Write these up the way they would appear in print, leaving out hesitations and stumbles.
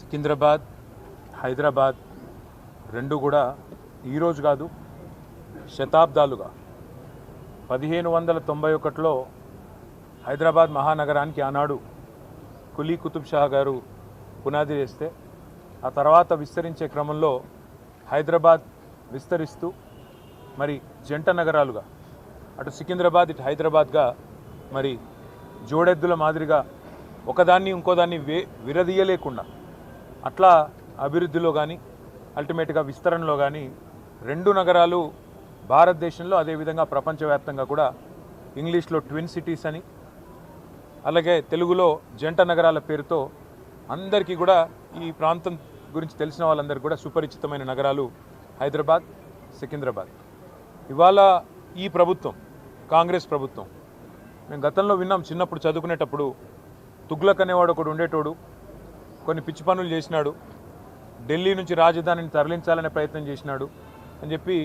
సికింద్రాబాద్ హైదరాబాద్ రెండు కూడా ఈరోజు కాదు శతాబ్దాలుగా 1591లో హైదరాబాద్ మహానగరానికి ఆనాడు కులీ కుతుబ్ షా గారు పునాది వేస్తే ఆ తర్వాత విస్తరించే క్రమంలో హైదరాబాద్ విస్తరిస్తూ మరి జంట నగరాలుగా అటు సికింద్రాబాద్ ఇటు హైదరాబాద్గా మరి జోడెద్దుల మాదిరిగా ఒకదాన్ని ఇంకోదాన్ని విరదీయలేకుండా అట్లా అభివృద్ధిలో కానీ అల్టిమేట్గా విస్తరణలో కానీ రెండు నగరాలు భారతదేశంలో అదేవిధంగా ప్రపంచవ్యాప్తంగా కూడా ఇంగ్లీష్లో ట్విన్ సిటీస్ అని అలాగే తెలుగులో జంట నగరాల పేరుతో అందరికీ కూడా ఈ ప్రాంతం గురించి తెలిసిన వాళ్ళందరికీ కూడా సుపరిచితమైన నగరాలు హైదరాబాద్ సికింద్రాబాద్. ఇవాళ ఈ ప్రభుత్వం కాంగ్రెస్ ప్రభుత్వం మేము గతంలో విన్నాం, చిన్నప్పుడు చదువుకునేటప్పుడు తుగ్లక్ అనేవాడు ఒకడు ఉండేటోడు, కొన్ని పిచ్చి పనులు చేసినాడు, ఢిల్లీ నుంచి రాజధానిని తరలించాలనే ప్రయత్నం చేసినాడు అని చెప్పి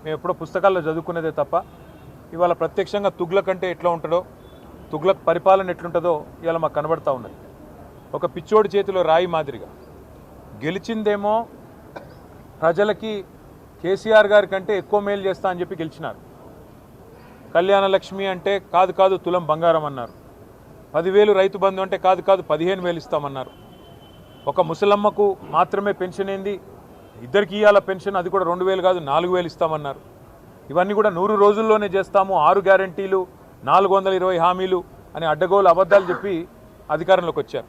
మేము ఎప్పుడో పుస్తకాల్లో చదువుకునేదే తప్ప ఇవాళ ప్రత్యక్షంగా తుగ్లక్ అంటే ఎట్లా ఉంటుందో, తుగ్లక్ పరిపాలన ఎట్లుంటుందో ఇవాళ మాకు కనబడతా ఉన్నది. ఒక పిచ్చోడి చేతిలో రాయి మాదిరిగా గెలిచిందేమో ప్రజలకి కేసీఆర్ గారి కంటే ఎక్కువ మేలు చేస్తా అని చెప్పి గెలిచినారు. కళ్యాణ లక్ష్మి అంటే కాదు కాదు తులం బంగారం అన్నారు. 10,000 రైతు బంధు అంటే కాదు కాదు 15,000 ఇస్తామన్నారు. ఒక ముసలమ్మకు మాత్రమే పెన్షన్ ఏంది, ఇద్దరికి ఇవ్వాల పెన్షన్, అది కూడా 2,000 కాదు 4,000 ఇస్తామన్నారు. ఇవన్నీ కూడా 100 రోజుల్లోనే చేస్తాము, 6 గ్యారంటీలు 420 హామీలు అని అడ్డగోలు అబద్ధాలు చెప్పి అధికారంలోకి వచ్చారు.